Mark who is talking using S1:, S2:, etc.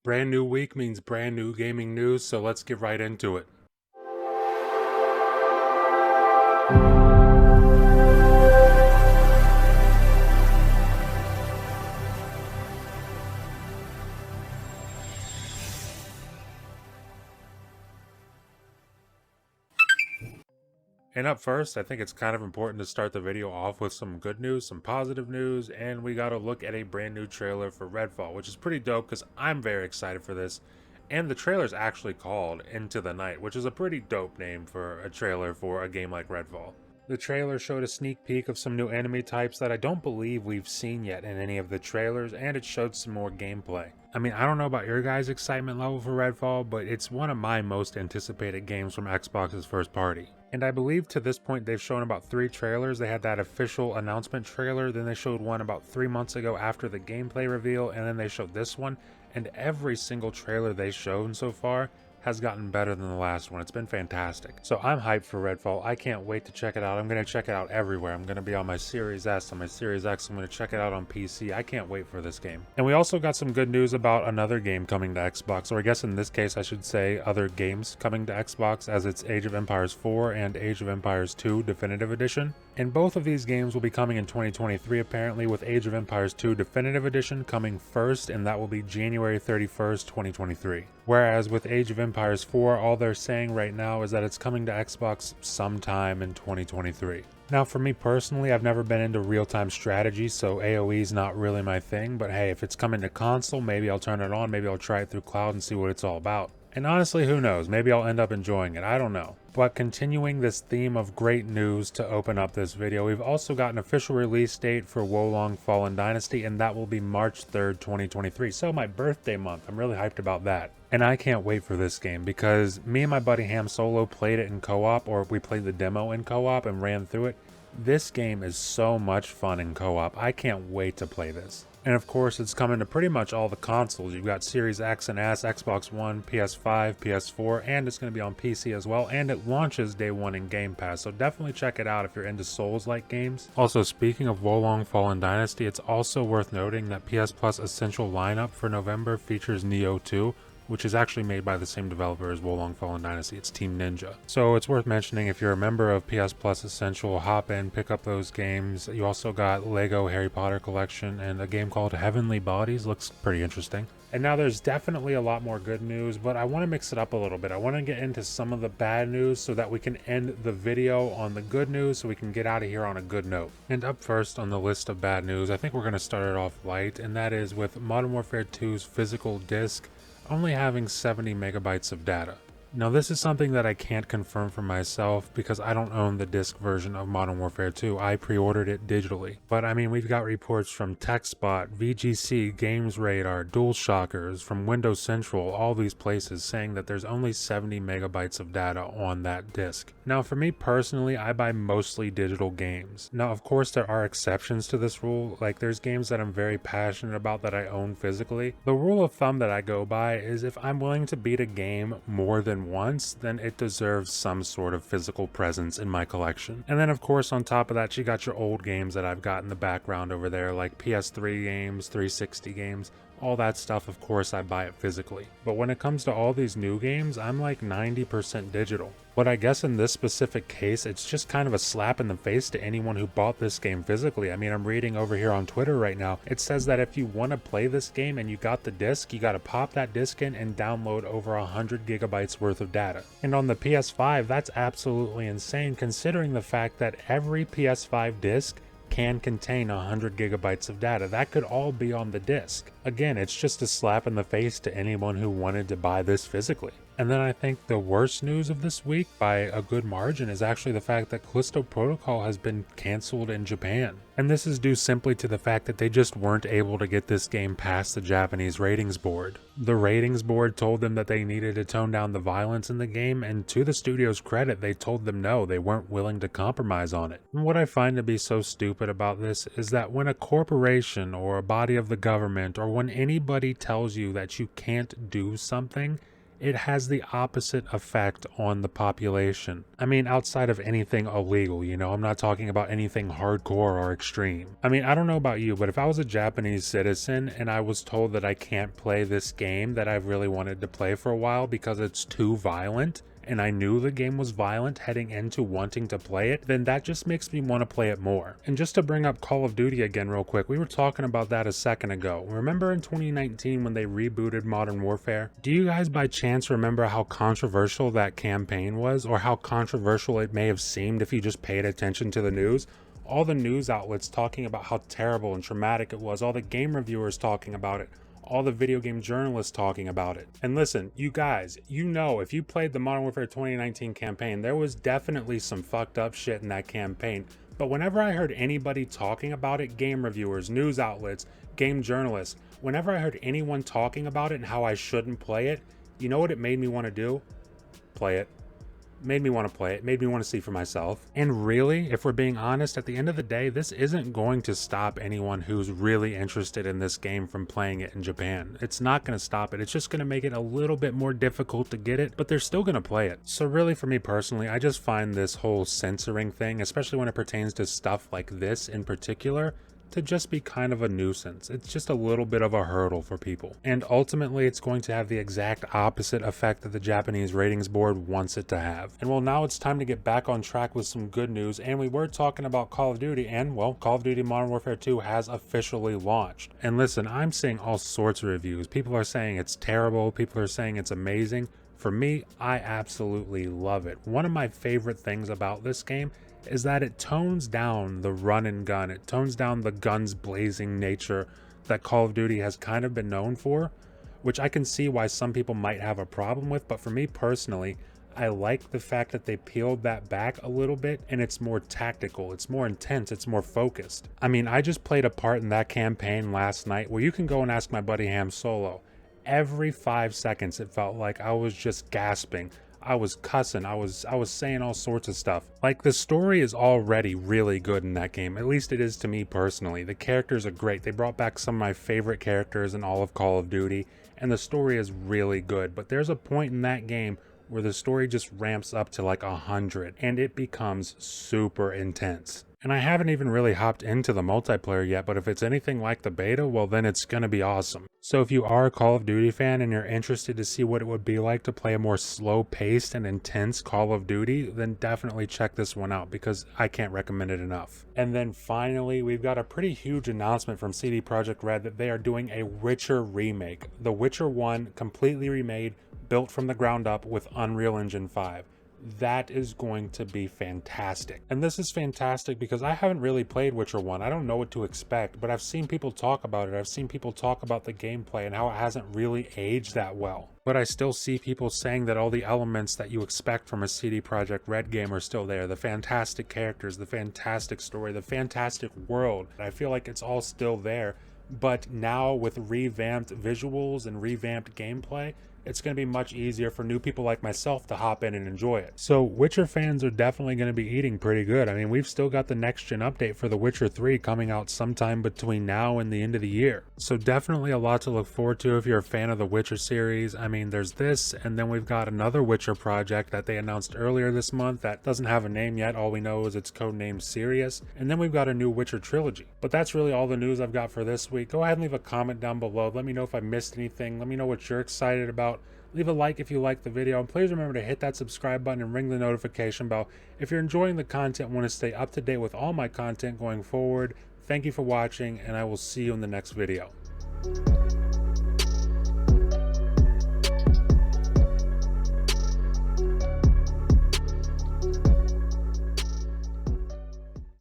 S1: Brand new week means brand new gaming news, so let's get right into it. And up first, I think it's kind of important to start the video off with some good news, some positive news, and we got to look at a brand new trailer for Redfall, which is pretty dope because I'm very excited for this. And the trailer is actually called Into the Night, which is a pretty dope name for a trailer for a game like Redfall. The trailer showed a sneak peek of some new enemy types that I don't believe we've seen yet in any of the trailers, and it showed some more gameplay. I mean, I don't know about your guys' excitement level for Redfall, but it's one of my most anticipated games from Xbox's first party. And I believe to this point they've shown about 3 trailers. They had that official announcement trailer, then they showed one about 3 months ago after the gameplay reveal, and then they showed this one. And every single trailer they've shown so far has gotten better than the last one. It's been fantastic. So I'm hyped for Redfall. I can't wait to check it out. I'm going to check it out everywhere. I'm going to be on my Series S, on my Series X. I'm going to check it out on PC. I can't wait for this game. And we also got some good news about another game coming to Xbox, or I guess in this case I should say other games coming to Xbox, as it's Age of Empires 4 and Age of Empires 2 Definitive Edition. And both of these games will be coming in 2023 apparently, with Age of Empires 2 Definitive Edition coming first, and that will be January 31st, 2023. Whereas with Age of Empires 4, all they're saying right now is that it's coming to Xbox sometime in 2023. Now for me personally, I've never been into real-time strategy, so AoE is not really my thing, but hey, if it's coming to console, maybe I'll turn it on, maybe I'll try it through cloud and see what it's all about. And honestly, who knows, maybe I'll end up enjoying it, I don't know. But continuing this theme of great news to open up this video, we've also got an official release date for Long Fallen Dynasty, and that will be March 3rd, 2023. So my birthday month, I'm really hyped about that. And I can't wait for this game because me and my buddy Ham Solo played it in co-op, or we played the demo in co-op and ran through it. This game is so much fun in co-op. I can't wait to play this. And of course, it's coming to pretty much all the consoles. You've got Series X and S, Xbox One, PS5, PS4, and it's going to be on PC as well. And it launches day one in Game Pass, so definitely check it out if you're into Souls-like games. Also, speaking of Long Fallen Dynasty, it's also worth noting that PS Plus Essential lineup for November features Neo 2, which is actually made by the same developer as Long Fallen Dynasty. It's Team Ninja. So it's worth mentioning, if you're a member of PS Plus Essential, hop in, pick up those games. You also got Lego Harry Potter Collection and a game called Heavenly Bodies. Looks pretty interesting. And now there's definitely a lot more good news, but I want to mix it up a little bit. I want to get into some of the bad news so that we can end the video on the good news, so we can get out of here on a good note. And up first on the list of bad news, I think we're going to start it off light, and that is with Modern Warfare 2's physical disc only having 70 megabytes of data. Now this is something that I can't confirm for myself because I don't own the disc version of Modern Warfare 2. I pre-ordered it digitally. But I mean, we've got reports from TechSpot, VGC, Games Radar, DualShockers, from Windows Central, all these places saying that there's only 70 megabytes of data on that disc. Now for me personally, I buy mostly digital games. Now of course there are exceptions to this rule, like there's games that I'm very passionate about that I own physically. The rule of thumb that I go by is if I'm willing to beat a game more than once, then it deserves some sort of physical presence in my collection. And then of course on top of that, you got your old games that I've got in the background over there, like PS3 games, 360 games, all that stuff. Of course I buy it physically. But when it comes to all these new games, I'm like 90% digital. But I guess in this specific case, it's just kind of a slap in the face to anyone who bought this game physically. I mean, I'm reading over here on Twitter right now. It says that if you want to play this game and you got the disc, you got to pop that disc in and download over 100 gigabytes worth of data. And on the PS5, that's absolutely insane considering the fact that every PS5 disc can contain 100 gigabytes of data. That could all be on the disc. Again, it's just a slap in the face to anyone who wanted to buy this physically. And then I think the worst news of this week, by a good margin, is actually the fact that Callisto Protocol has been cancelled in Japan. And this is due simply to the fact that they just weren't able to get this game past the Japanese ratings board. The ratings board told them that they needed to tone down the violence in the game, and to the studio's credit, they told them no, they weren't willing to compromise on it. And what I find to be so stupid about this is that when a corporation or a body of the government, or when anybody tells you that you can't do something, it has the opposite effect on the population. I mean, outside of anything illegal, you know, I'm not talking about anything hardcore or extreme. I mean, I don't know about you, but if I was a Japanese citizen and I was told that I can't play this game that I've really wanted to play for a while because it's too violent, and I knew the game was violent heading into wanting to play it, then that just makes me want to play it more. And just to bring up Call of Duty again real quick, we were talking about that a second ago. Remember in 2019 when they rebooted Modern Warfare? Do you guys by chance remember how controversial that campaign was, or how controversial it may have seemed if you just paid attention to the news? All the news outlets talking about how terrible and traumatic it was, all the game reviewers talking about it, all the video game journalists talking about it. And listen, you guys, you know, if you played the Modern Warfare 2019 campaign, there was definitely some fucked up shit in that campaign. But whenever I heard anybody talking about it, game reviewers, news outlets, game journalists, whenever I heard anyone talking about it and how I shouldn't play it, you know what it made me want to do? Play it. Made me want to play it, made me want to see for myself. And really, if we're being honest, at the end of the day, this isn't going to stop anyone who's really interested in this game from playing it in Japan. It's not going to stop it. It's just going to make it a little bit more difficult to get it, but they're still going to play it. So really, for me personally, I just find this whole censoring thing, especially when it pertains to stuff like this in particular, to just be kind of a nuisance. It's just a little bit of a hurdle for people. And ultimately, it's going to have the exact opposite effect that the Japanese ratings board wants it to have. And well, now it's time to get back on track with some good news. And we were talking about Call of Duty, and well, Call of Duty Modern Warfare 2 has officially launched. And listen, I'm seeing all sorts of reviews. People are saying it's terrible. People are saying it's amazing. For me, I absolutely love it. One of my favorite things about this game is that it tones down the run and gun. It tones down the guns blazing nature that Call of Duty has kind of been known for, which I can see why some people might have a problem with. But for me personally, I like the fact that they peeled that back a little bit and it's more tactical, it's more intense, it's more focused. I mean, I just played a part in that campaign last night where you can go and ask my buddy Ham Solo. Every 5 seconds it felt like I was just gasping. I was cussing, I was saying all sorts of stuff. Like, the story is already really good in that game, at least it is to me personally. The characters are great. They brought back some of my favorite characters in all of Call of Duty, and the story is really good. But there's a point in that game where the story just ramps up to like 100, and it becomes super intense. And I haven't even really hopped into the multiplayer yet, but if it's anything like the beta, well then it's gonna be awesome. So if you are a Call of Duty fan and you're interested to see what it would be like to play a more slow-paced and intense Call of Duty, then definitely check this one out because I can't recommend it enough. And then finally, we've got a pretty huge announcement from CD Projekt Red that they are doing a Witcher remake. The Witcher 1 completely remade, built from the ground up with Unreal Engine 5. That is going to be fantastic. And this is fantastic because I haven't really played Witcher 1. I don't know what to expect, but I've seen people talk about it. I've seen people talk about the gameplay and how it hasn't really aged that well. But I still see people saying that all the elements that you expect from a CD Projekt Red game are still there. The fantastic characters, the fantastic story, the fantastic world. I feel like it's all still there. But now with revamped visuals and revamped gameplay, it's going to be much easier for new people like myself to hop in and enjoy it. So Witcher fans are definitely going to be eating pretty good. I mean, we've still got the next gen update for The Witcher 3 coming out sometime between now and the end of the year. So definitely a lot to look forward to if you're a fan of the Witcher series. I mean, there's this, and then we've got another Witcher project that they announced earlier this month that doesn't have a name yet. All we know is it's codenamed Sirius. And then we've got a new Witcher trilogy. But that's really all the news I've got for this week. Go ahead and leave a comment down below. Let me know if I missed anything. Let me know what you're excited about. Leave a like if you like the video, and please remember to hit that subscribe button and ring the notification bell if you're enjoying the content and want to stay up to date with all my content going forward. Thank you for watching, and I will see you in the next video.